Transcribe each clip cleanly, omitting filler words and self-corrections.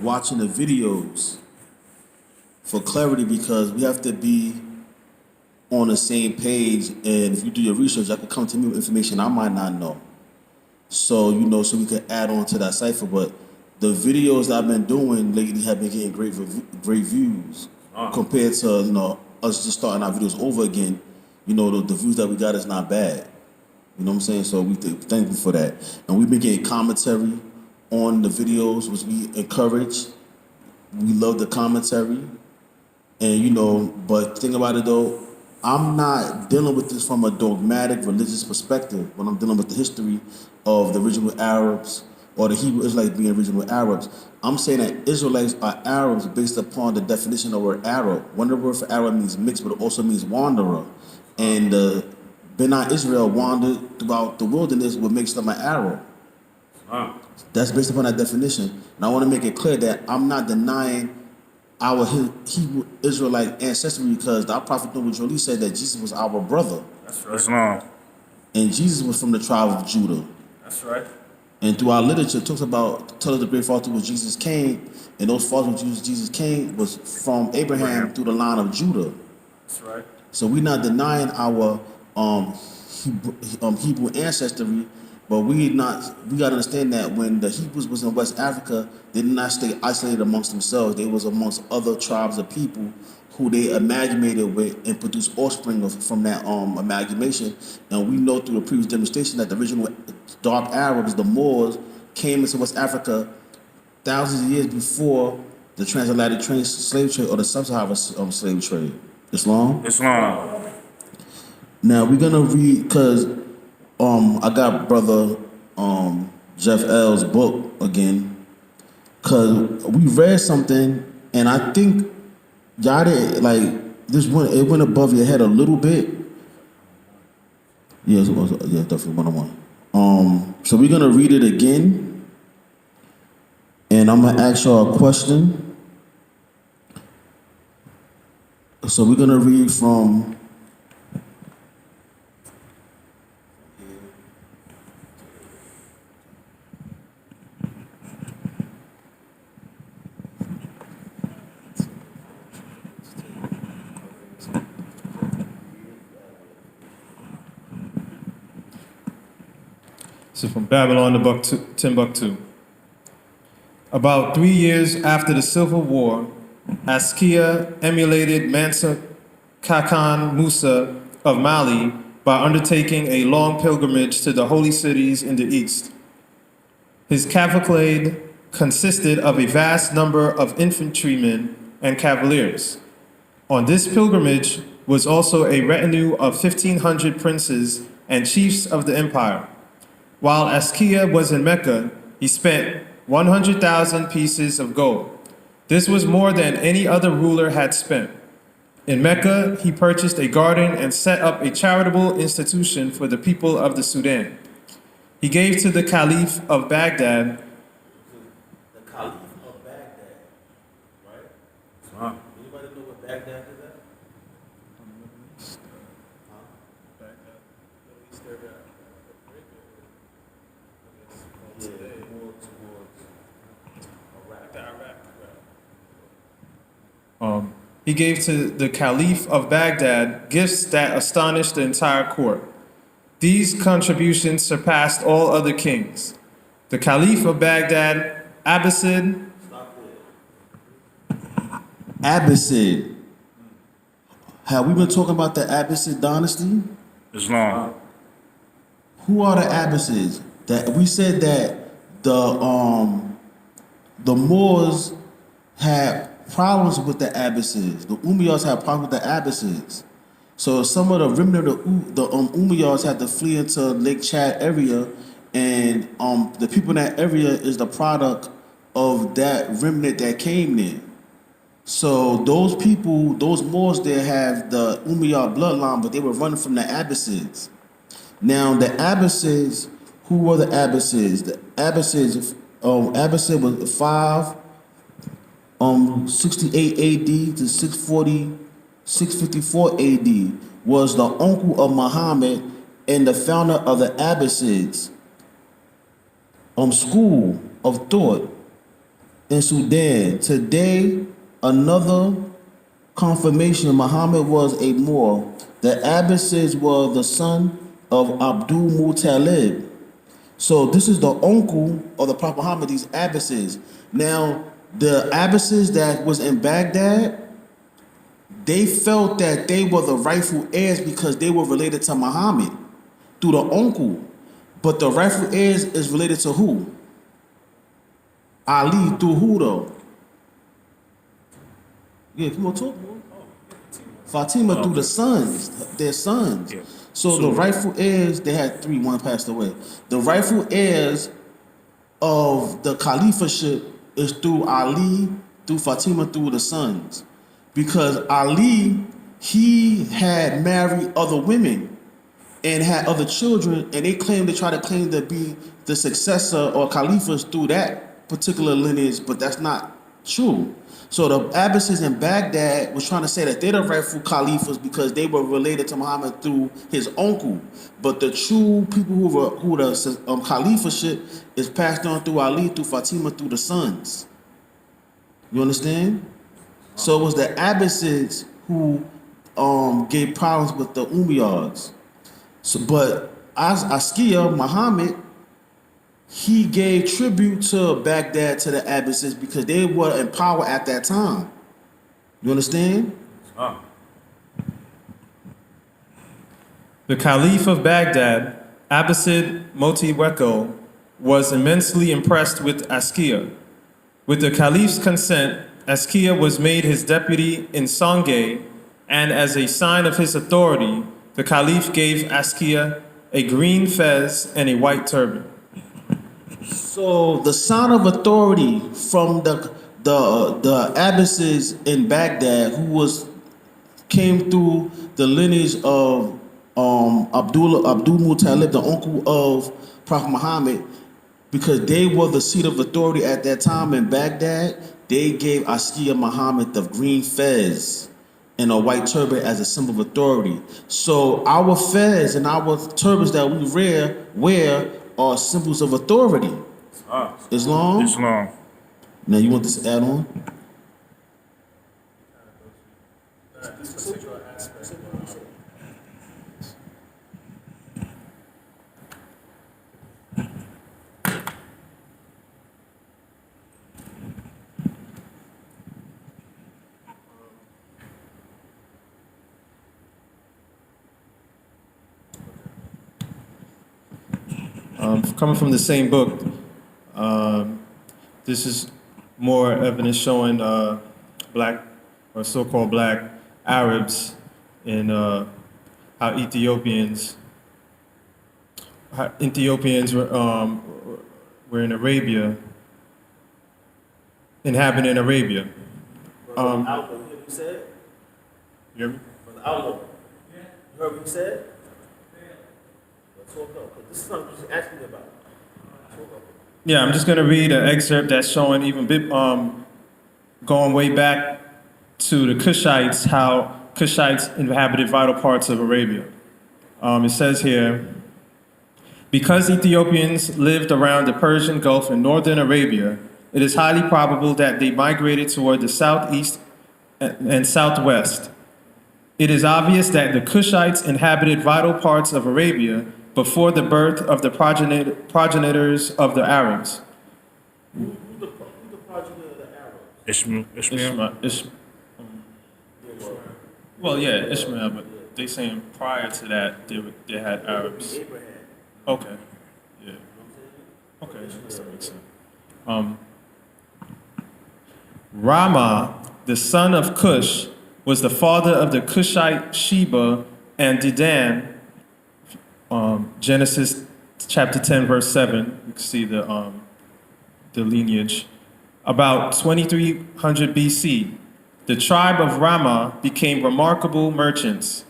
watching the videos for clarity because we have to be on the same page. And if you do your research, I could come to me with information I might not know. So, so we could add on to that cipher. But the videos that I've been doing lately have been getting great views compared to, us just starting our videos over again. The views that we got is not bad. You know what I'm saying? So we thankful for that. And we've been getting commentary on the videos, which we encourage. We love the commentary. And, but the thing about it though, I'm not dealing with this from a dogmatic religious perspective when I'm dealing with the history of the original Arabs or the Hebrew Israelites being original Arabs. I'm saying that Israelites are Arabs based upon the definition of the word Arab. One of the word for Arab means mixed, but it also means wanderer. And Beni Israel wandered throughout the wilderness, what makes them an Arab. That's based upon that definition. And I want to make it clear that I'm not denying our Hebrew Israelite ancestry because our prophet Muhammed said that Jesus was our brother. That's right. Islam. And Jesus was from the tribe of Judah. That's right. And through our literature, it tells us the great father through which Jesus came, and those fathers which Jesus came was from Abraham through the line of Judah. That's right. So we're not denying our Hebrew ancestry, but we got to understand that when the Hebrews was in West Africa, they did not stay isolated amongst themselves. They was amongst other tribes of people who they amalgamated with and produced offspring from that amalgamation. And we know through the previous demonstration that the original dark Arabs, the Moors, came into West Africa thousands of years before the transatlantic slave trade or the sub-Saharan slave trade. Islam? Now we're gonna read because I got brother Jeff L's book again because we read something and I think y'all did it went above your head a little bit. Yeah, definitely 101. So we're gonna read it again and I'm gonna ask y'all a question. So we're gonna read from So from Babylon to Timbuktu. About 3 years after the Civil War, Askia emulated Mansa Kakan Musa of Mali by undertaking a long pilgrimage to the holy cities in the east. His cavalcade consisted of a vast number of infantrymen and cavaliers. On this pilgrimage was also a retinue of 1,500 princes and chiefs of the empire. While Askia was in Mecca, he spent 100,000 pieces of gold. This was more than any other ruler had spent. In Mecca, he purchased a garden and set up a charitable institution for the people of the Sudan. He gave to the Caliph of Baghdad. The Caliph of Baghdad, right? Anybody know what Baghdad is at? He gave to the Caliph of Baghdad gifts that astonished the entire court. These contributions surpassed all other kings. The Caliph of Baghdad, Abbasid. Abbasid. Have we been talking about the Abbasid dynasty? Islam. Who are the Abbasids? That we said that the Moors had problems with the Abbasids. The Umayyads had problems with the Abbasids. So some of the remnant of the Umayyads had to flee into Lake Chad area, and the people in that area is the product of that remnant that came there. So those people, those Moors there have the Umayyad bloodline, but they were running from the Abbasids. Now the Abbasids, who were the Abbasids? The Abbasids, Abbasid was 68 AD to 654 AD, was the uncle of Muhammad and the founder of the Abbasids school of thought. in Sudan. Today, another confirmation Muhammad was a Moor. The Abbasids were the son of Abdul Muttalib. So this is the uncle of the Prophet Muhammad, these Abbasids. Now, the Abbasids that was in Baghdad, they felt that they were the rightful heirs because they were related to Muhammad through the uncle. But the rightful heirs is related to who? Ali through who though? Yeah, come on, talk, man. Fatima through the sons, their sons. Yeah. So the rightful heirs, they had three, one passed away. The rightful heirs of the caliphate is through Ali, through Fatima, through the sons. Because Ali, he had married other women and had other children, and they try to claim to be the successor or caliphs through that particular lineage, but that's not true. So the Abbasids in Baghdad was trying to say that they're the rightful caliphs because they were related to Muhammad through his uncle. But the true people who the caliphate is passed on through Ali, through Fatima, through the sons. You understand? So it was the Abbasids who gave problems with the Umayyads. So, but Askia, Muhammad, he gave tribute to Baghdad, to the Abbasids, because they were in power at that time. You understand? The Caliph of Baghdad, Abbasid Motiwekil, was immensely impressed with Askia. With the Caliph's consent, Askia was made his deputy in Sangay, and as a sign of his authority, the Caliph gave Askia a green fez and a white turban. So the sign of authority from the Abbasids in Baghdad, who came through the lineage of Abdul Muttalib, the uncle of Prophet Muhammad, because they were the seat of authority at that time in Baghdad, they gave Askia Muhammad the green fez and a white turban as a symbol of authority. So our fez and our turbans that we wear are symbols of authority. Islam? Islam. Now you want this to add on? Coming from the same book, this is more evidence showing black or so-called black Arabs and how Ethiopians were in Arabia, inhabiting Arabia. Outlook, you said? You hear me? From the Outlook. You heard what you said? Let's talk up, because this is something you asking me about. Yeah, I'm just going to read an excerpt that's showing even going way back to the Kushites, how Kushites inhabited vital parts of Arabia. It says here, because Ethiopians lived around the Persian Gulf in northern Arabia, it is highly probable that they migrated toward the southeast and southwest. It is obvious that the Kushites inhabited vital parts of Arabia before the birth of the progenitors of the Arabs. Who's the progenitor of the Arabs? Ishmael. Well, yeah, Ishmael, but they saying prior to that they had Arabs. Abraham. Okay, yeah. Okay, that makes sense. Rama, the son of Cush, was the father of the Kushite Sheba and Dedan. Genesis chapter 10, verse 7, you can see the lineage. About 2300 BC, the tribe of Rama became remarkable merchants.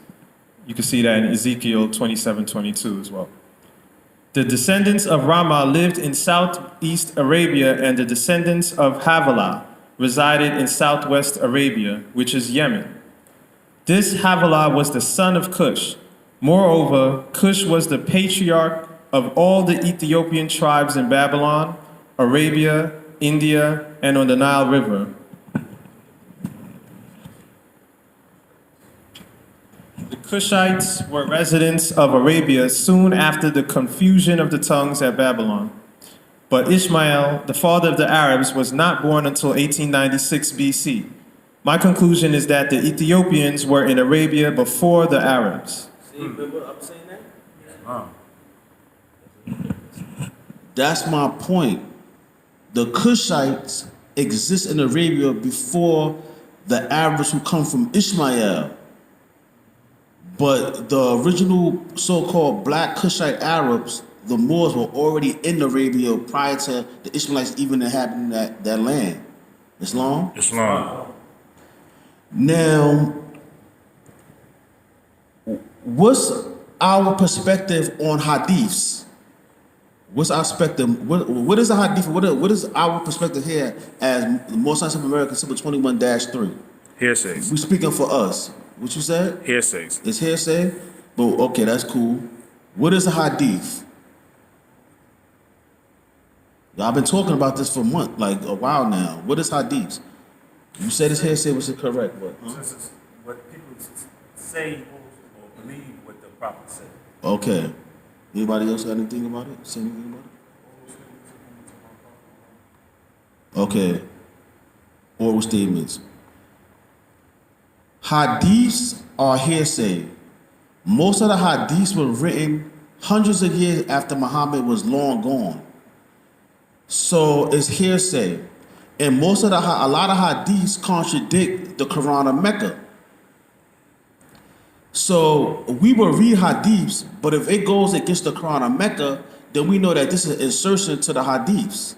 You can see that in Ezekiel 27:22 as well. The descendants of Rama lived in southeast Arabia, and the descendants of Havilah resided in southwest Arabia, which is Yemen. This Havilah was the son of Cush. Moreover, Cush was the patriarch of all the Ethiopian tribes in Babylon, Arabia, India, and on the Nile River. The Kushites were residents of Arabia soon after the confusion of the tongues at Babylon. But Ishmael, the father of the Arabs, was not born until 1896 BC. My conclusion is that the Ethiopians were in Arabia before the Arabs. See, remember I'm saying that? Islam. That's my point. The Kushites exist in Arabia before the Arabs who come from Ishmael. But the original so-called black Kushite Arabs, the Moors, were already in Arabia prior to the Ishmaelites even inhabiting that land. Islam? Islam. Now, what's our perspective on hadiths? What's our perspective? What is a hadith? What is our perspective here as More Science of America, Symbol 21-3? Hearsays. We speaking for us. What you said? Hearsays. It's hearsay? But okay, that's cool. What is a hadith? I've been talking about this for like a while now. What is hadiths? You said it's hearsay, which is correct. What? This is what people say or believe what the prophet said. Okay. Anybody else got anything about it? Say anything about it? Okay. Oral statements. Hadiths are hearsay. Most of the hadiths were written hundreds of years after Muhammad was long gone. So it's hearsay. And a lot of hadiths contradict the Quran of Mecca. So we will read hadiths, but if it goes against the Quran of Mecca, then we know that this is an insertion to the hadiths.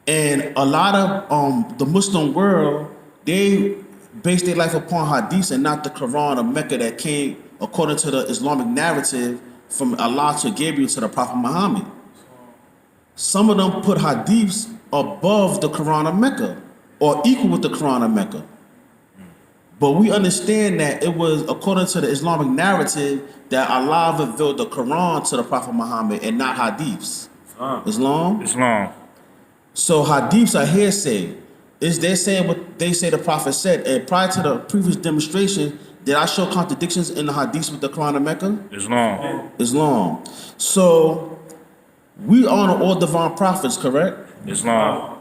And a lot of the Muslim world, they base their life upon hadiths and not the Quran of Mecca that came according to the Islamic narrative from Allah to Gabriel to the Prophet Muhammad. Some of them put hadiths above the Quran of Mecca or equal with the Quran of Mecca. But we understand that it was according to the Islamic narrative that Allah revealed the Quran to the Prophet Muhammad and not hadiths. Islam? Islam. So hadiths are hearsay. They're saying what they say the Prophet said. And prior to the previous demonstration, did I show contradictions in the hadiths with the Quran of Mecca? Islam. Islam. So we honor all divine prophets, correct? Islam.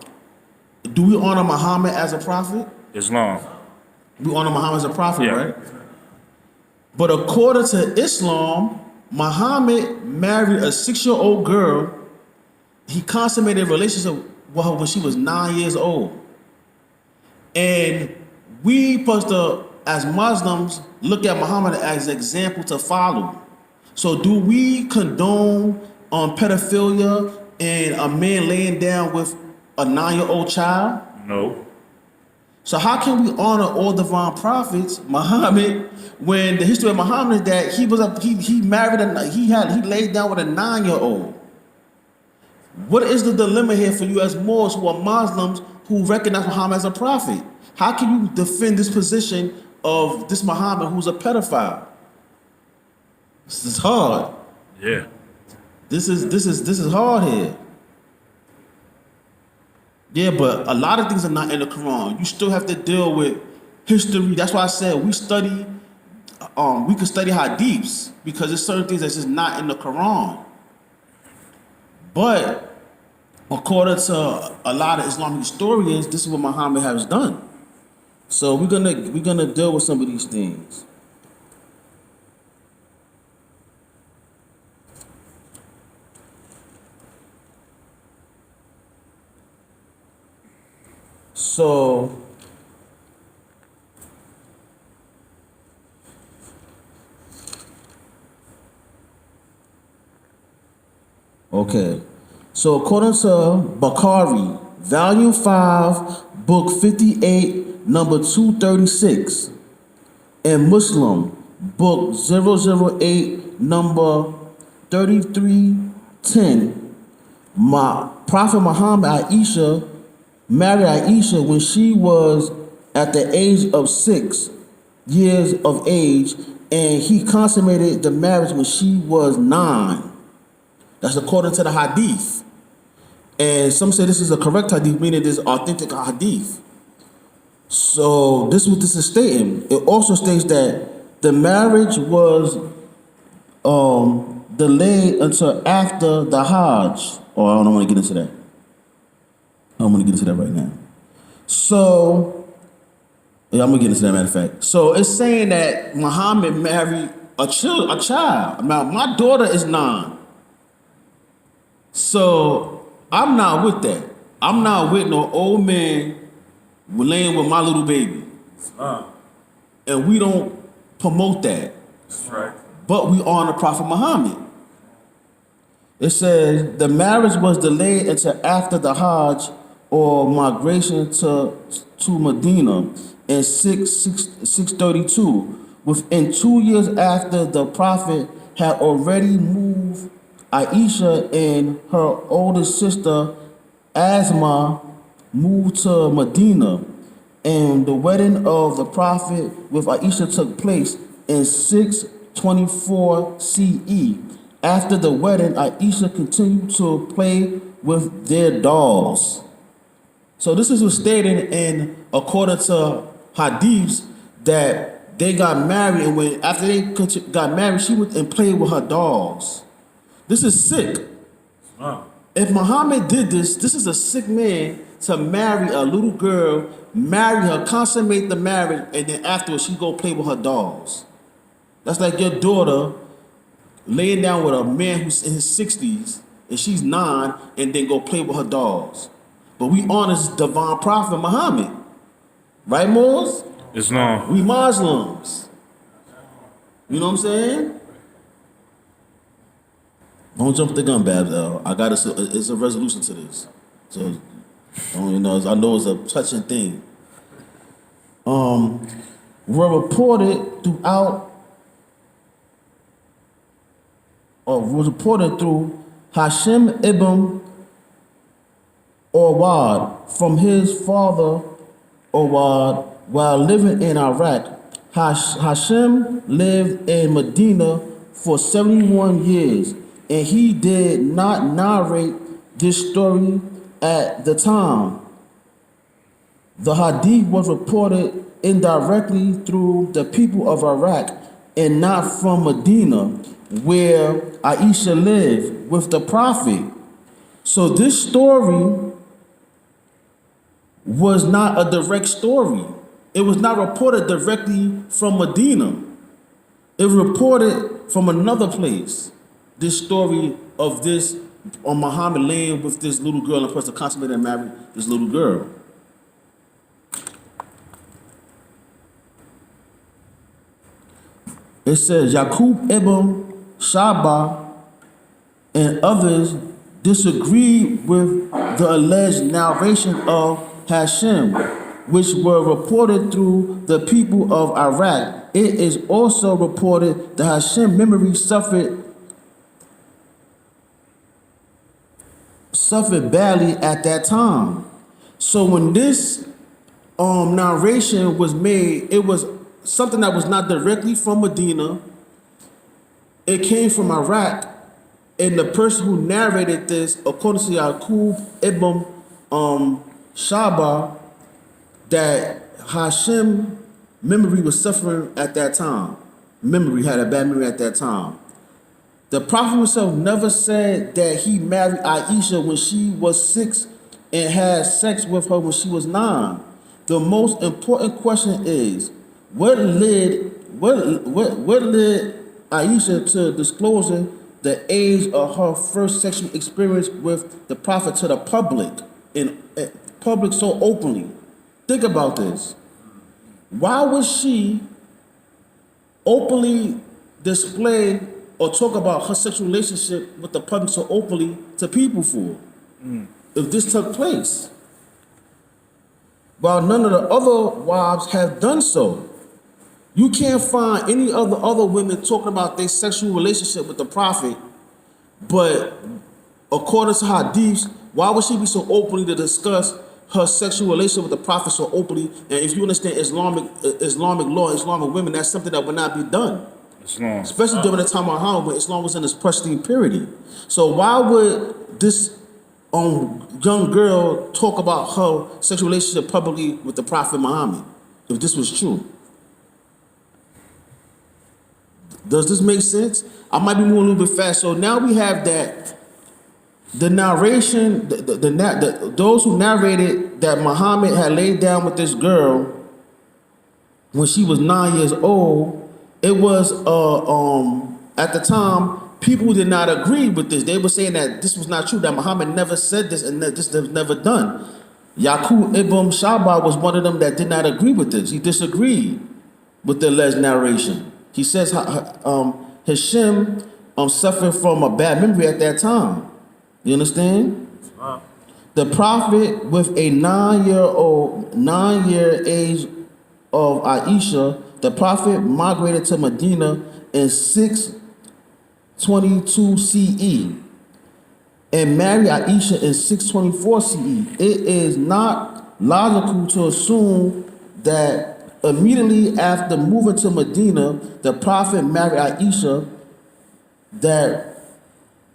Do we honor Muhammad as a prophet? Islam. We honor Muhammad as a prophet, Yeah. right? But according to Islam, Muhammad married a 6-year-old girl. He consummated a relationship with her when she was 9 years old. And we supposed to, as Muslims, look at Muhammad as an example to follow. So do we condone pedophilia and a man laying down with a 9-year-old child? No. So how can we honor all divine prophets, Muhammad, when the history of Muhammad is that he laid down with a 9-year-old? What is the dilemma here for you as Moors who are Muslims who recognize Muhammad as a prophet? How can you defend this position of this Muhammad who's a pedophile? This is hard. Yeah. This is hard here. Yeah, but a lot of things are not in the Quran. You still have to deal with history. That's why I said we can study hadiths because there's certain things that's just not in the Quran. But according to a lot of Islamic historians, this is what Muhammad has done. So we're gonna deal with some of these things. So okay. So according to Bukhari, Volume 5, Book 58, number 236, and Muslim, Book 008, number 3310, Prophet Muhammad married Aisha when she was at the age of 6 years of age, and he consummated the marriage when she was 9. That's according to the hadith. And some say this is a correct hadith, meaning it is authentic hadith. So this is what this is stating. It also states that the marriage was delayed until after the Hajj. Oh, I don't want to get into that. I don't want to get into that right now. So, yeah, I'm going to get into that, matter of fact. So it's saying that Muhammad married a child. Now, my daughter is 9. So I'm not with that. I'm not with no old man laying with my little baby. And we don't promote that. That's right. But we honor Prophet Muhammad. It says the marriage was delayed until after the Hajj or migration to Medina in 632. Within 2 years after the Prophet had already moved Aisha and her older sister Asma moved to Medina, and the wedding of the Prophet with Aisha took place in 624 CE. After the wedding, Aisha continued to play with their dolls. So this is what's stated in, according to hadiths, that they got married, and when after they got married, she went and played with her dolls. This is sick. If Muhammad did this, this is a sick man to marry a little girl, marry her, consummate the marriage, and then afterwards she go play with her dolls. That's like your daughter laying down with a man who's in his 60s and she's 9 and then go play with her dolls. But we honor this divine prophet Muhammad. Right, Moors? Islam. We Muslims. You know what I'm saying? Don't jump the gun, Babs. It's a resolution to this. So, I know it's a touching thing. Were reported throughout, or was reported through Hashim ibn Orwad from his father Orwad while living in Iraq. Hashim lived in Medina for 71 years, and he did not narrate this story at the time. The hadith was reported indirectly through the people of Iraq and not from Medina, where Aisha lived with the Prophet. So this story was not a direct story. It was not reported directly from Medina. It was reported from another place. This story of this on Muhammad laying with this little girl and the person consummated and married this little girl. It says Yaqub ibn Shaba and others disagreed with the alleged narration of Hashim, which were reported through the people of Iraq. It is also reported that Hashim's memory suffered badly at that time. So when this narration was made, it was something that was not directly from Medina. It came from Iraq, and the person who narrated this, according to Yaqub ibn Shaba, that Hashim memory was suffering at that time. Had a bad memory at that time. The Prophet himself never said that he married Aisha when she was 6 and had sex with her when she was 9. The most important question is, what led Aisha to disclosing the age of her first sexual experience with the Prophet to the public, in public so openly? Think about this. Why would she openly display or talk about her sexual relationship with the public so openly to people for? If this took place, while none of the other wives have done so. You can't find any other women talking about their sexual relationship with the Prophet, but according to hadiths, why would she be so openly to discuss her sexual relationship with the Prophet so openly? And if you understand Islamic law, Islamic women, that's something that would not be done. Islam. Especially during the time of Muhammad when Islam was in its pristine purity. So why would this young girl talk about her sexual relationship publicly with the Prophet Muhammad, if this was true? Does this make sense? I might be moving a little bit fast. So now we have that the narration, those who narrated that Muhammad had laid down with this girl when she was 9 years old. It was at the time people did not agree with this. They were saying that this was not true, that Muhammad never said this and that this was never done. Yaqub ibn Shaba was one of them that did not agree with this. He disagreed with the alleged narration. He says Hisham suffered from a bad memory at that time. You understand? Wow. The Prophet, with a 9-year age of Aisha, the Prophet migrated to Medina in 622 CE and married Aisha in 624 CE. It is not logical to assume that immediately after moving to Medina, the Prophet married Aisha, that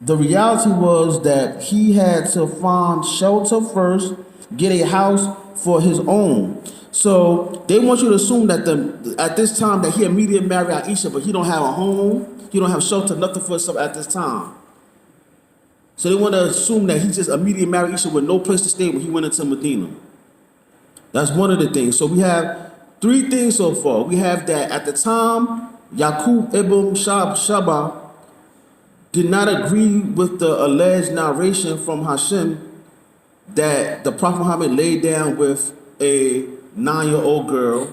the reality was that he had to find shelter first, get a house for his own. So they want you to assume that at this time that he immediately married Aisha, but he don't have a home, he don't have shelter, nothing for himself at this time. So they want to assume that he just immediately married Aisha with no place to stay when he went into Medina. That's one of the things. So we have three things so far. We have that at the time, Yaqub ibn Shaba did not agree with the alleged narration from Hashim that the Prophet Muhammad laid down with a 9-year-old girl.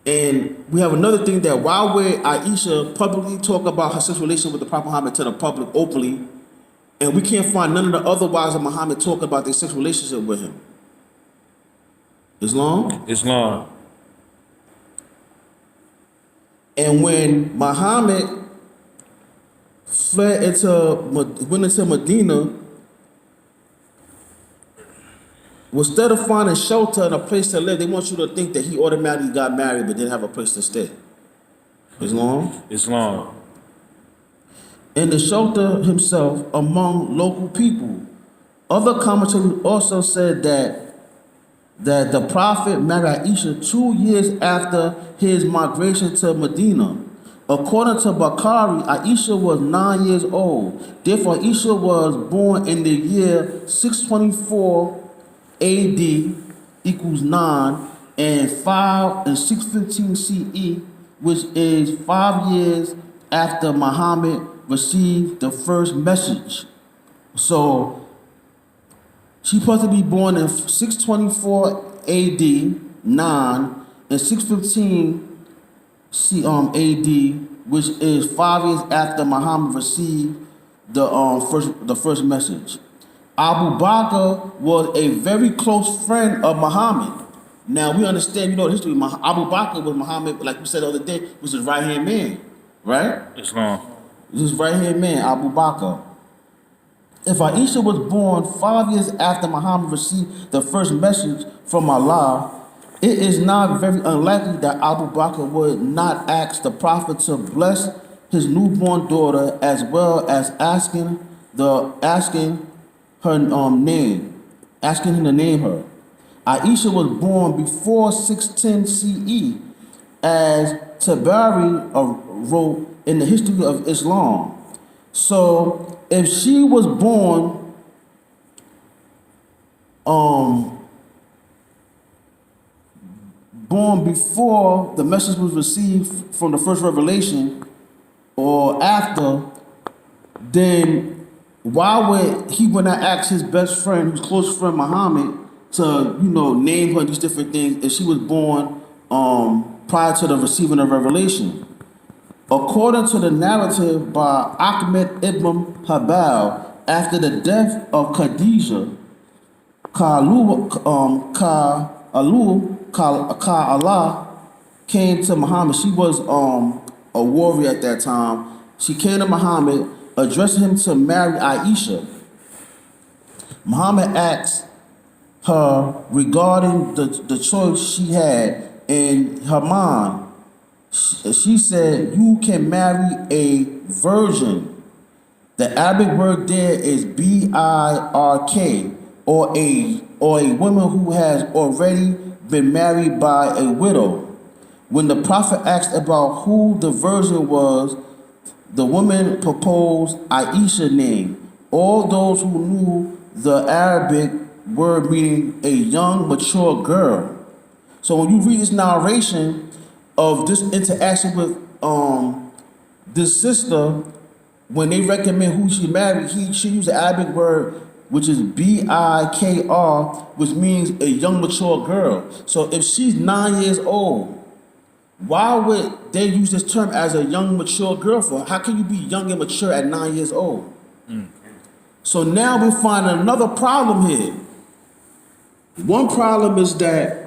And we have another thing, that while Aisha publicly talk about her sexual relation with the Prophet Muhammad to the public openly, and we can't find none of the other wives of Muhammad talk about their sexual relationship with him. Islam? Islam. And when Muhammad went into Medina, instead of finding shelter and a place to live, they want you to think that he automatically got married but didn't have a place to stay. Islam? Islam. And to shelter himself among local people. Other commentators also said that the Prophet married Aisha 2 years after his migration to Medina. According to Bukhari, Aisha was 9 years old. Therefore, Aisha was born in the year 624 AD equals 9 and 615 CE, which is 5 years after Muhammad received the first message. So she's supposed to be born in 624 AD 9 and 615 AD, which is 5 years after Muhammad received the first message. Abu Bakr was a very close friend of Muhammad. Now we understand, the history. Abu Bakr was Muhammad, like we said the other day, was his right-hand man, right? Islam. His right-hand man, Abu Bakr. If Aisha was born 5 years after Muhammad received the first message from Allah, it is not very unlikely that Abu Bakr would not ask the Prophet to bless his newborn daughter, as well as asking her name, asking him to name her. Aisha was born before 610 CE, as Tabari wrote in the history of Islam. So if she was born before the message was received from the first revelation, or after, then why would he not ask his best friend, his close friend Muhammad, to name her these different things if she was born prior to the receiving of revelation? According to the narrative by Ahmed ibn Habal, after the death of Khadijah, Allah came to Muhammad. She was a warrior at that time. She came to Muhammad, addressed him to marry Aisha. Muhammad asked her regarding the choice she had in her mind. She said, "You can marry a virgin." The Arabic word there is birk, or a woman who has already been married by a widow. When the Prophet asked about who the virgin was, the woman proposed Aisha name. All those who knew the Arabic word meaning a young, mature girl. So when you read this narration of this interaction with this sister, when they recommend who she married, she used the Arabic word which is bikr, which means a young, mature girl. So if she's 9 years old, why would they use this term as a young, mature girl for? How can you be young and mature at 9 years old? So now we find another problem here. One problem is that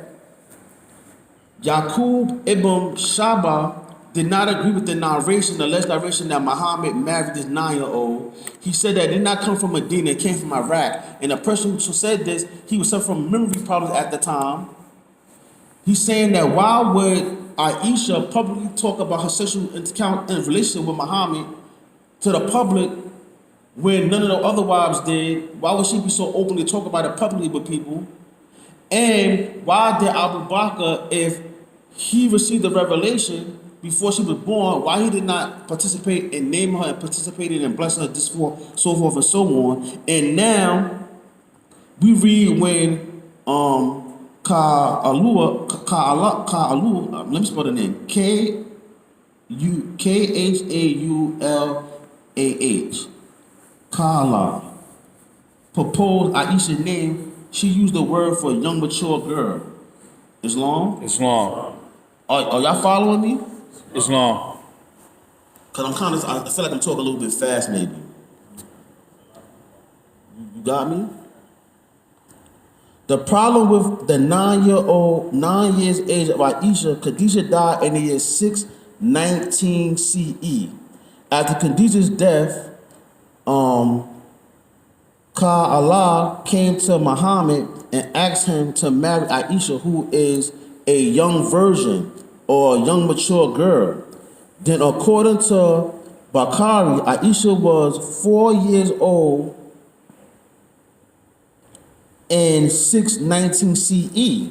Yaqub ibn Shaba did not agree with the narration, the alleged narration that Muhammad married this 9-year-old. He said that it did not come from Medina, it came from Iraq. And the person who said this, he was suffering from memory problems at the time. He's saying that why would Aisha publicly talk about her sexual encounter and relationship with Muhammad to the public when none of the other wives did? Why would she be so openly talk about it publicly with people? And why did Abu Bakr, if he received the revelation before she was born, why he did not participate in naming her and participating in blessing her, this forth, so forth and so on? And now we read when let me spell the name. Khaulah. Kala proposed Aisha's name. She used the word for young, mature girl. Islam? Islam. Are y'all following me? Islam. Cause I feel like I'm talking a little bit fast, maybe. You got me? The problem with the 9 years age of Aisha, Khadijah died in the year 619 CE. After Khadijah's death, Ka'Allah came to Muhammad and asked him to marry Aisha, who is a young virgin or a young mature girl. Then according to Bukhari, Aisha was 4 years old in 619 CE.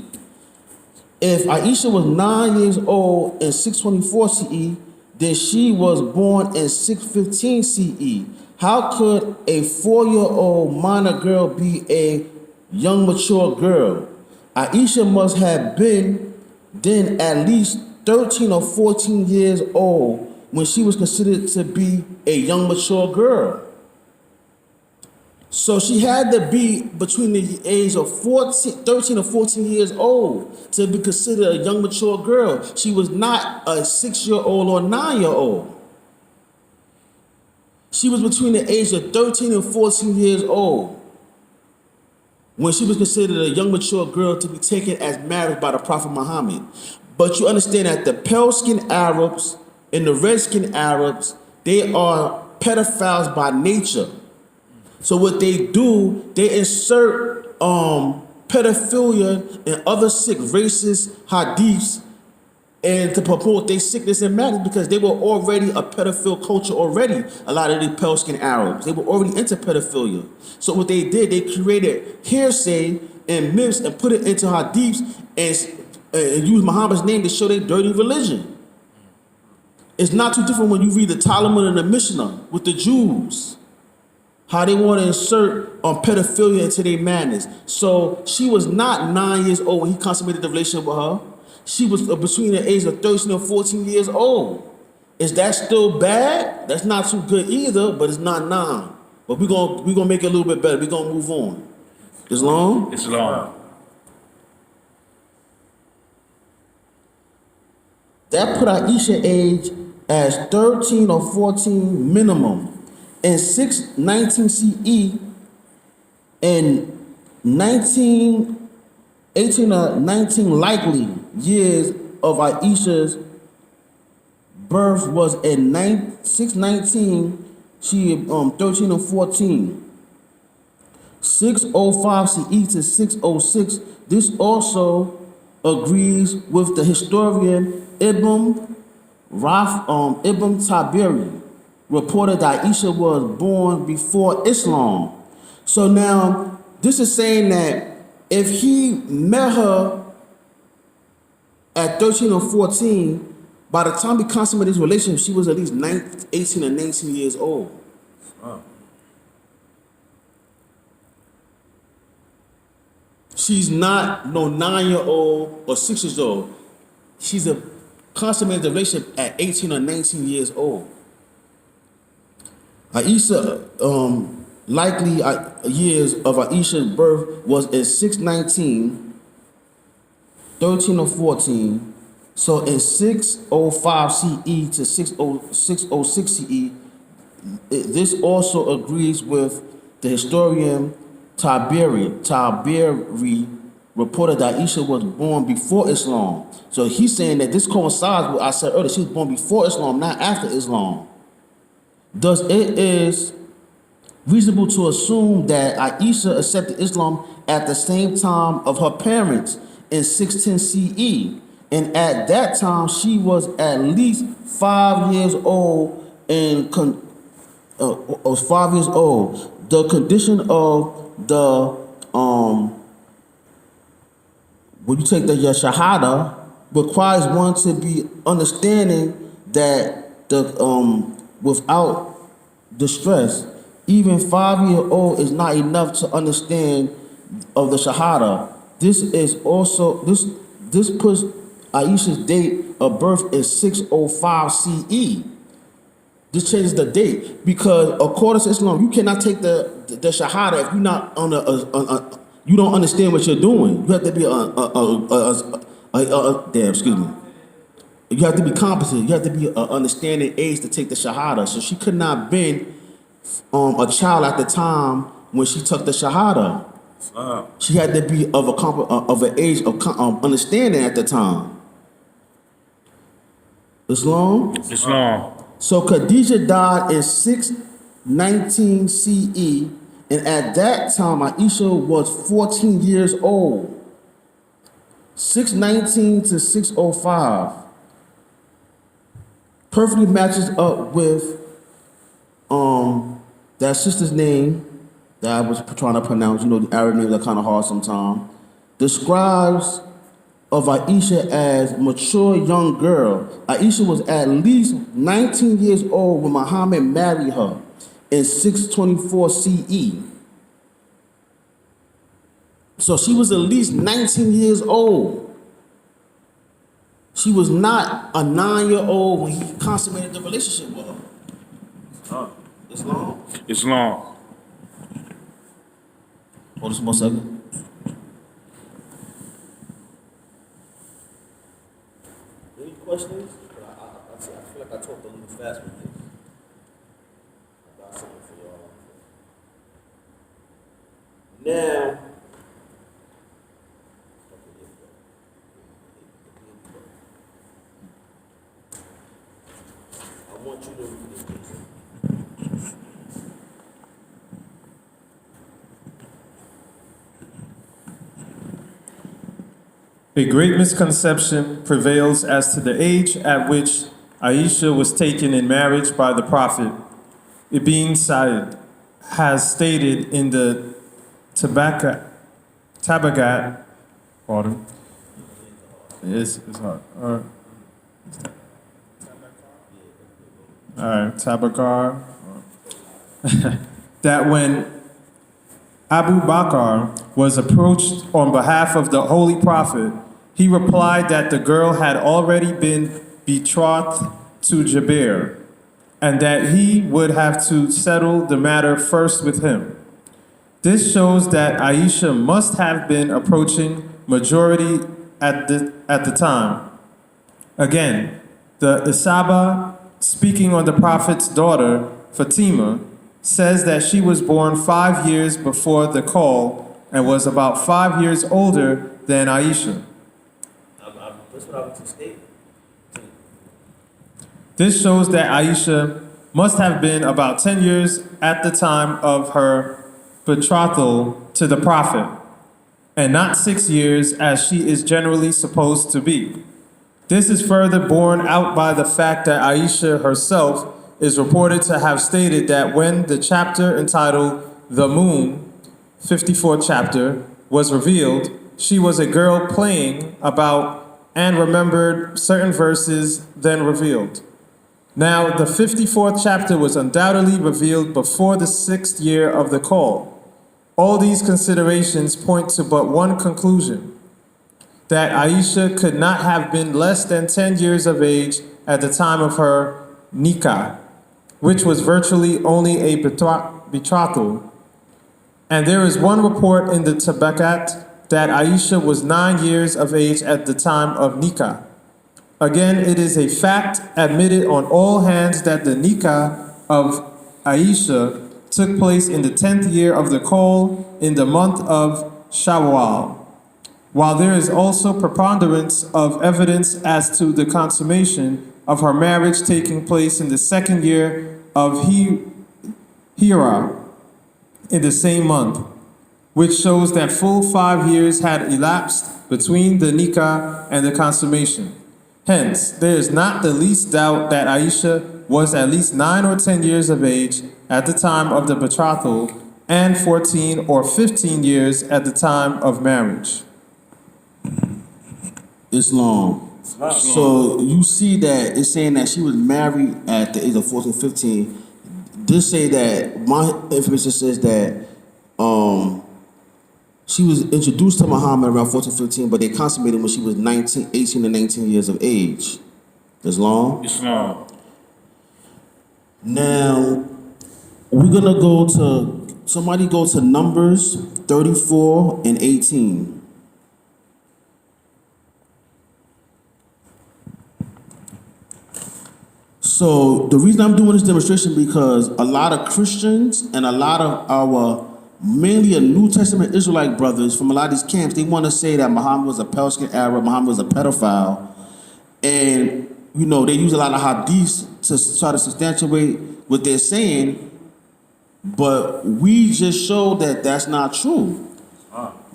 If Aisha was 9 years old in 624 CE, then she was born in 615 CE. How could a 4-year-old minor girl be a young, mature girl? Aisha must have been then at least 13 or 14 years old when she was considered to be a young, mature girl. So she had to be between the age of 13 or 14 years old to be considered a young, mature girl. She was not a 6-year-old or 9-year-old. She was between the age of 13 and 14 years old when she was considered a young, mature girl to be taken as marriage by the Prophet Muhammad. But you understand that the pale-skinned Arabs and the red-skinned Arabs, they are pedophiles by nature. So what they do, they insert pedophilia and other sick racist hadiths and to promote their sickness and madness because they were already a pedophile culture already, a lot of the pale-skinned Arabs. They were already into pedophilia. So what they did, they created hearsay and myths and put it into hadiths and used Muhammad's name to show their dirty religion. It's not too different when you read the Talmud and the Mishnah with the Jews. How they want to insert pedophilia into their madness. So she was not 9 years old when he consummated the relationship with her. She was between the age of 13 and 14 years old. Is that still bad? That's not too good either, but it's not 9. But we're gonna make it a little bit better. We're gonna move on. Islam? Islam. That put Aisha age as 13 or 14 minimum. In 619 CE, in 18 or 19 likely years of Aisha's birth was in 619, she 13 or 14. 605 CE to 606, this also agrees with the historian Ibn Tabiri. reported that Aisha was born before Islam. So now, this is saying that if he met her at 13 or 14, by the time he consummated his relationship, she was at least 18 or 19 years old. She's not no 9-year-old or 6 years old. She's a consummated relationship at 18 or 19 years old. Aisha, likely years of Aisha's birth was in 619, 13 or 14. So in 605 CE to 606 CE, this also agrees with the historian Taberi reported that Aisha was born before Islam. So he's saying that this coincides with what I said earlier. She was born before Islam, not after Islam. Thus, it is reasonable to assume that Aisha accepted Islam at the same time of her parents in 610 CE. And at that time, she was at least 5 years old was 5 years old. The condition of the when you take the Shahada requires one to be understanding that the without distress, even 5-year-old is not enough to understand of the Shahada. This is also this puts Aisha's date of birth is 605 CE. This changes the date because according to Islam, you cannot take the Shahada if you're not on you don't understand what you're doing. You have to be You have to be competent. You have to be an understanding age to take the Shahada. So she could not have been a child at the time when she took the Shahada. She had to be of an age of understanding at the time. Islam? So Khadijah died in 619 CE, and at that time Aisha was 14 years old. 619 to 605 perfectly matches up with that sister's name that I was trying to pronounce. You know, the Arab names are kind of hard sometimes. Describes of Aisha as mature young girl. Aisha was at least 19 years old when Muhammad married her in 624 CE. So she was at least 19 years old. She was not a 9-year-old when he consummated the relationship with her. Islam. Hold just 1 second. Any questions? I feel like I talked a little fast with this. I got something for y'all. Now, I want you to read this. A great misconception prevails as to the age at which Aisha was taken in marriage by the Prophet. Ibn Sa'id has stated in the Tabagat, pardon, it's hard. All right, Tabagar, that when Abu Bakr was approached on behalf of the Holy Prophet, he replied that the girl had already been betrothed to Jabir, and that he would have to settle the matter first with him. This shows that Aisha must have been approaching majority at the time. Again, the Isaba, speaking on the Prophet's daughter, Fatima, says that she was born 5 years before the call and was about 5 years older than Aisha. That's what I was just stating. This shows that Aisha must have been about 10 years at the time of her betrothal to the Prophet, and not 6 years as she is generally supposed to be. This is further borne out by the fact that Aisha herself is reported to have stated that when the chapter entitled The Moon, 54th chapter, was revealed, she was a girl playing about and remembered certain verses then revealed. Now, the 54th chapter was undoubtedly revealed before the 6th year of the call. All these considerations point to but one conclusion, that Aisha could not have been less than 10 years of age at the time of her nikah, which was virtually only a betrothal. And there is one report in the Tabaqat that Aisha was 9 years of age at the time of nikah. Again, it is a fact admitted on all hands that the nikah of Aisha took place in the 10th year of the call in the month of Shawwal. While there is also preponderance of evidence as to the consummation of her marriage taking place in the 2nd year of Hira in the same month, which shows that full 5 years had elapsed between the nikah and the consummation. Hence, there is not the least doubt that Aisha was at least 9 or 10 years of age at the time of the betrothal and 14 or 15 years at the time of marriage. Islam. So you see that it's saying that she was married at the age of 14, 15. This say that my information says that she was introduced to Muhammad around 14, 15, but they consummated when she was 18 to 19 years of age. Islam. Now, we're gonna somebody go to Numbers 34 and 18. So the reason I'm doing this demonstration because a lot of Christians and a lot of our mainly a New Testament Israelite brothers from a lot of these camps, they want to say that Muhammad was a pale-skinned Arab, Muhammad was a pedophile, and they use a lot of hadiths to try to substantiate what they're saying, but we just showed that that's not true.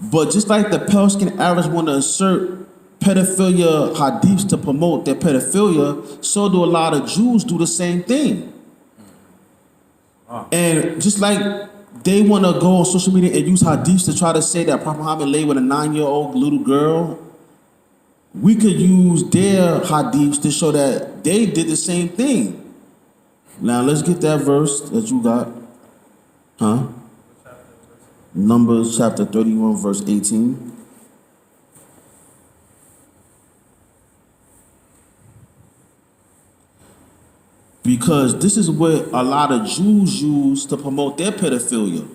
But just like the pale-skinned Arabs want to assert pedophilia hadiths to promote their pedophilia, so do a lot of Jews do the same thing. And just like they want to go on social media and use hadiths to try to say that Prophet Muhammad lay with a 9-year-old little girl, we could use their hadiths to show that they did the same thing. Now let's get that verse that you got. Numbers chapter 31, verse 18. Because this is what a lot of Jews use to promote their pedophilia.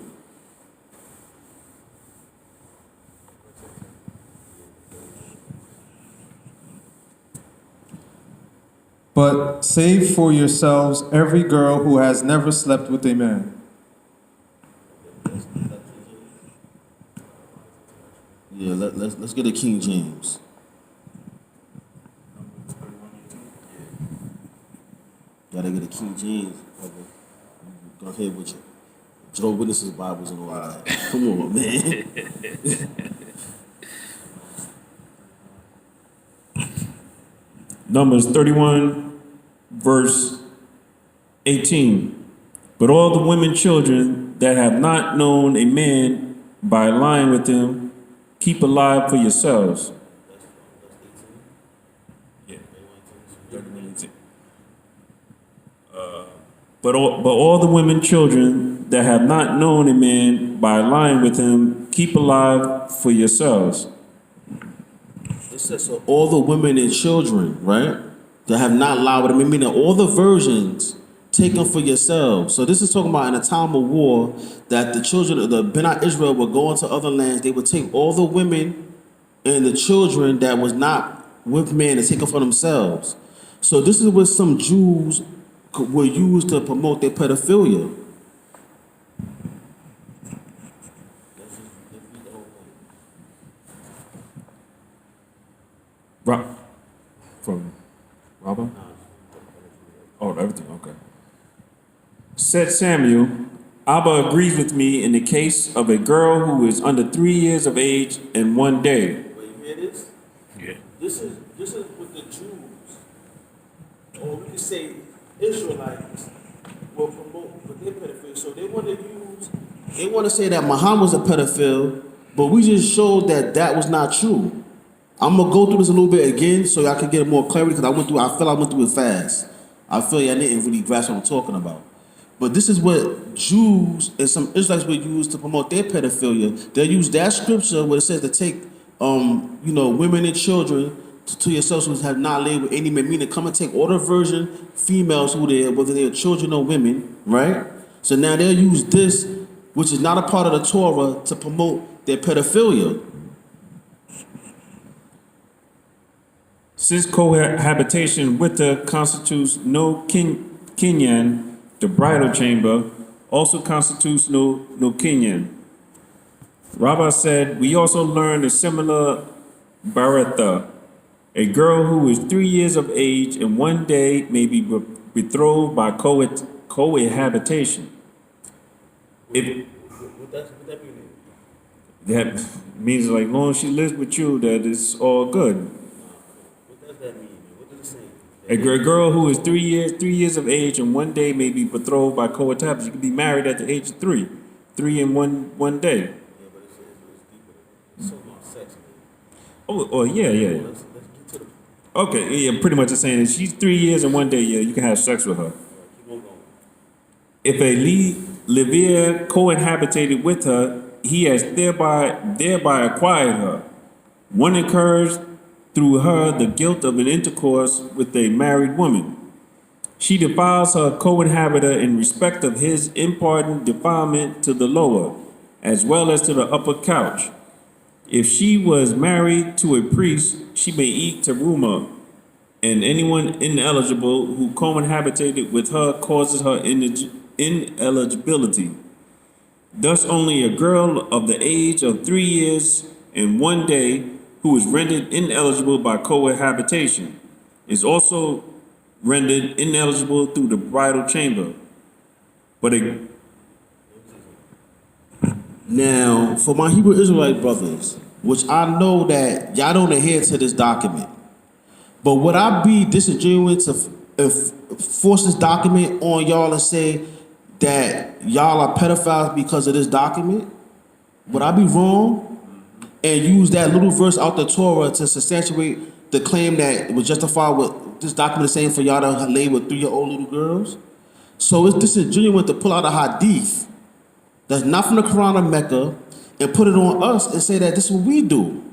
But save for yourselves every girl who has never slept with a man. Yeah, let's get a King James. Gotta get a King James, brother. Go ahead with your Joe Witness's Bibles and all that. Come on, man. Numbers 31, verse 18. But all the women children that have not known a man by lying with him, keep alive for yourselves. Yeah. 31, 18. But all the women children that have not known a man by lying with him, keep alive for yourselves. It says so all the women and children, right, that have not lied with him, meaning all the virgins, take them for yourselves. So this is talking about in a time of war that the children of the Beni Israel would go into other lands. They would take all the women and the children that was not with men and take them for themselves. So this is what some Jews were used to promote their pedophilia. From Robert? Oh, everything, okay. Said Samuel, Abba agrees with me in the case of a girl who is under 3 years of age and 1 day. Wait, you hear this? Yeah. This is what the Jews, or we could say Israelites, will promote with their pedophilia. So they want to say that Muhammad was a pedophile, but we just showed that that was not true. I'm gonna go through this a little bit again so y'all can get more clarity because I feel I went through it fast. I feel y'all didn't really grasp what I'm talking about. But this is what Jews and some Israelites would use to promote their pedophilia. They'll use that scripture where it says to take, women and children to yourselves who have not laid with any man, meaning come and take all the virgin females whether they're children or women, right? So now they'll use this, which is not a part of the Torah, to promote their pedophilia. Since cohabitation with her constitutes no kinyan, the bridal chamber also constitutes no kinyan. Rabbi said, we also learned a similar baratha. A girl who is 3 years of age and one day may be betrothed by cohabitation. What that mean? That means like long as she lives with you, that it's all good. What does that mean? What does it say? A girl who is 3 years of age and one day may be betrothed by cohabitation. She could be married at the age of 3 in one day. Yeah, but it's deeper. It's so about sex. Oh, yeah. Let's get to the Okay, yeah, pretty much it's saying that she's 3 years and one day, yeah, you can have sex with her. keep on going. If a Levir cohabitated with her, he has thereby acquired her. One incurs through her the guilt of an intercourse with a married woman. She defiles her cohabiter in respect of his imparting defilement to the lower, as well as to the upper couch. If she was married to a priest, she may eat teruma, and anyone ineligible who cohabitated with her causes her ineligibility. Thus only a girl of the age of 3 years and one day who is rendered ineligible by cohabitation is also rendered ineligible through the bridal chamber. But Now, for my Hebrew Israelite brothers, which I know that y'all don't adhere to this document, but would I be disingenuous to force this document on y'all and say that y'all are pedophiles because of this document? Would I be wrong? And use that little verse out the Torah to substantiate the claim that it was justified what this document is saying for y'all to lay with 3-year-old little girls? So it's disingenuous to pull out a hadith that's not from the Quran or Mecca and put it on us and say that this is what we do.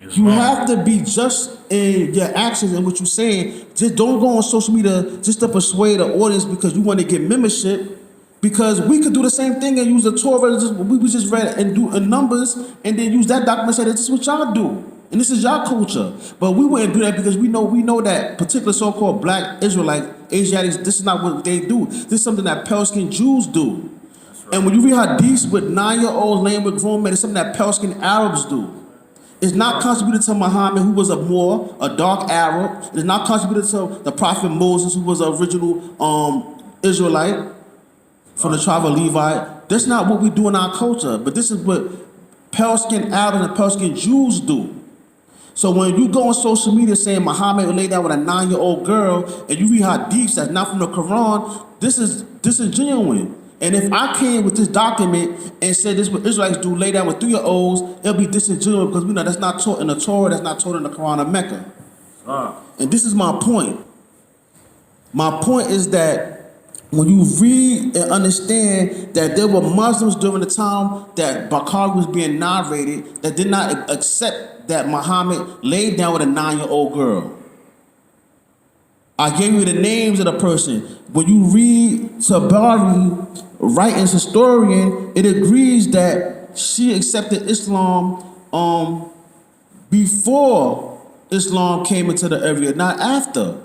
You have to be just in your actions and what you're saying. Just don't go on social media just to persuade the audience because you want to get membership. Because we could do the same thing and use the Torah we just read and do in Numbers and then use that document and say that this is what y'all do. And this is y'all culture. But we wouldn't do that because we know that particular so-called black Israelite, Asiatics, this is not what they do. This is something that pale-skinned Jews do. Right. And when you read hadiths with 9-year-olds laying with grown men, it's something that pale-skinned Arabs do. It's not contributed to Muhammad, who was a Moor, a dark Arab. It's not contributed to the Prophet Moses, who was an original Israelite from the tribe of Levi. That's not what we do in our culture. But this is what pale-skinned Arabs and pale-skinned Jews do. So when you go on social media saying Muhammad lay down with a 9-year-old girl and you read hadiths that's not from the Quran, this is disingenuous. And if I came with this document and said this is what Israelites do, lay down with 3-year-olds, it'll be disingenuous because we know that's not taught in the Torah, that's not taught in the Quran or Mecca. And this is my point. My point is that when you read and understand that there were Muslims during the time that Bukhari was being narrated that did not accept that Muhammad laid down with a 9-year-old girl. I gave you the names of the person. When you read Tabari, writing historian, it agrees that she accepted Islam before Islam came into the area, not after.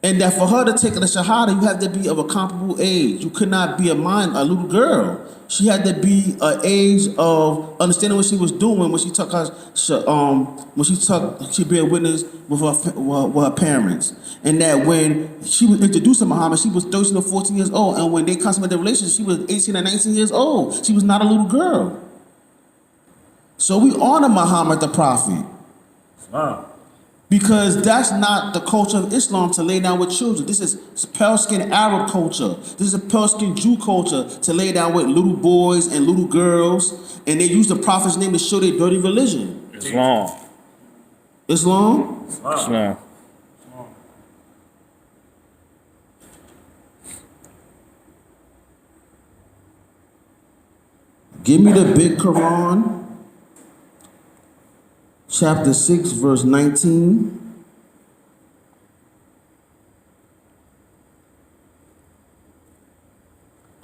And that for her to take the Shahada, you have to be of a comparable age. You could not be a little girl. She had to be an age of understanding what she was doing when she took her, she bear witness with her parents. And that when she was introduced to Muhammad, she was 13 or 14 years old. And when they consummated their relationship, she was 18 or 19 years old. She was not a little girl. So we honor Muhammad the Prophet. Because that's not the culture of Islam to lay down with children. This is pale-skinned Arab culture. This is a pale-skinned Jew culture to lay down with little boys and little girls. And they use the Prophet's name to show their dirty religion. Islam. Islam? Islam. Give me the big Quran, chapter 6, verse 19.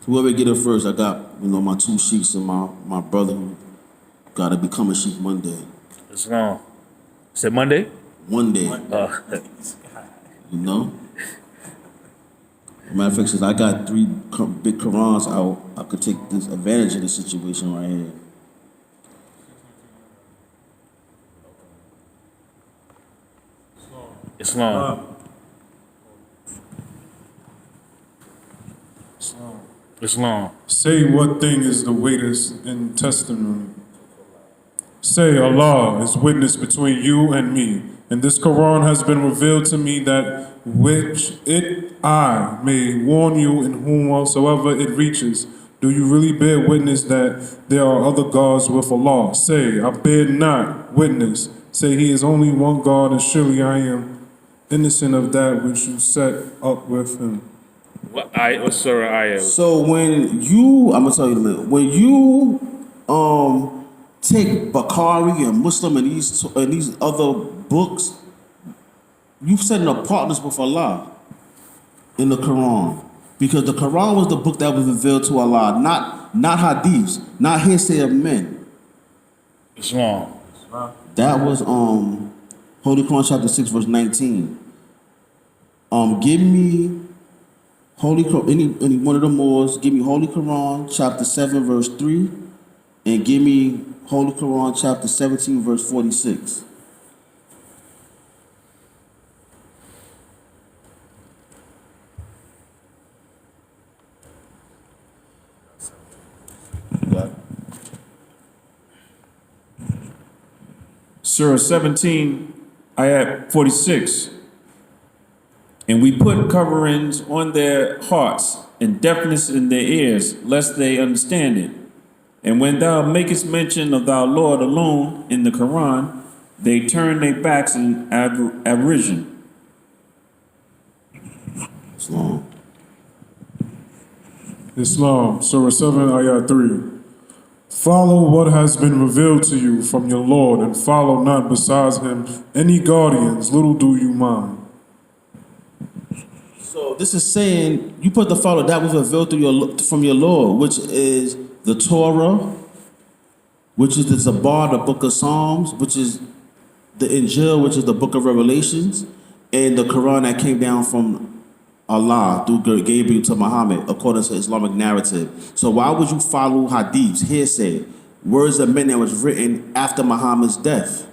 Whoever get it first, I got, my two sheiks and my brother who got to become a sheik one day. Islam. Said Monday? One day, you know? Matter of fact, since I got 3 big Qurans out, I could take this advantage of the situation right here. Islam. Islam. Say what thing is the weightest in testimony. Say Allah is witness between you and me, and this Quran has been revealed to me that which I may warn you in whomsoever it reaches. Do you really bear witness that there are other gods with Allah? Say, I bear not witness. Say, He is only one God, and surely I am innocent of that which you set up with Him. What surah ayah? So when you, I'm gonna tell you in a minute, when you take Bukhari and Muslim and these other books, you setting up partners with Allah in the Quran. Because the Quran was the book that was revealed to Allah, not hadiths, not hearsay of men. Islam. That was Holy Quran chapter 6, verse 19. Give me Holy Quran, any one of the Moors, give me Holy Quran chapter 7, verse 3, and give me Holy Quran chapter 17, verse 46. Surah 17, ayat 46. And we put coverings on their hearts and deafness in their ears, lest they understand it. And when thou makest mention of thy Lord alone in the Quran, they turn their backs in aversion. Islam. Islam, Surah 7, Ayah 3. Follow what has been revealed to you from your Lord, and follow not besides Him any guardians, little do you mind. So this is saying you put the follow that was revealed from your Lord, which is the Torah, which is the Zabur, the book of Psalms, which is the Injil, which is the book of Revelations, and the Quran that came down from Allah through Gabriel to Muhammad, according to Islamic narrative. So why would you follow hadiths, hearsay, words of men that was written after Muhammad's death?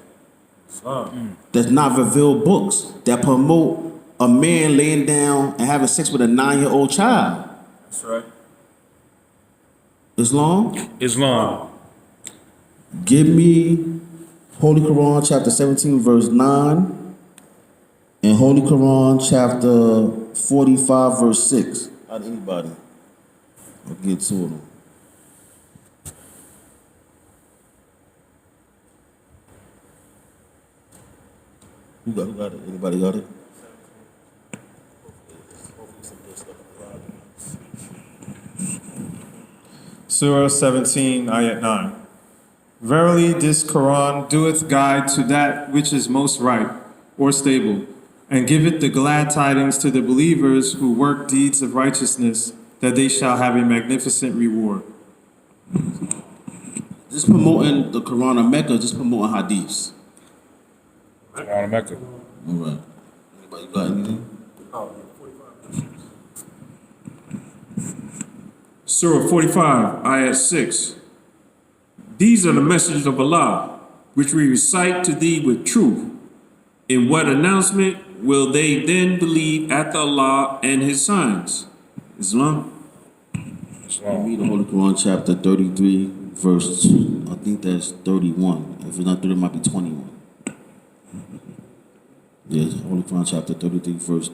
That's not revealed books that promote a man laying down and having sex with a 9-year-old child. That's right. Islam? Islam. Give me Holy Quran chapter 17 verse 9 and Holy Quran chapter 45 verse 6. Out of anybody. I'll get to them. Who got it? Anybody got it? Surah 17, Ayat 9. Verily, this Quran doeth guide to that which is most right or stable, and giveth the glad tidings to the believers who work deeds of righteousness, that they shall have a magnificent reward. Just promoting the Quran of Mecca, just promoting hadiths. Quran of Mecca. All right. Anybody got anything? Surah 45, ayat 6. These are the messages of Allah, which we recite to thee with truth. In what announcement will they then believe after Allah and His signs? Islam. Read the Holy Quran chapter 33, verse 2. I think that's 31. If it's not 30, it might be 21. Yes, Holy Quran chapter 33, verse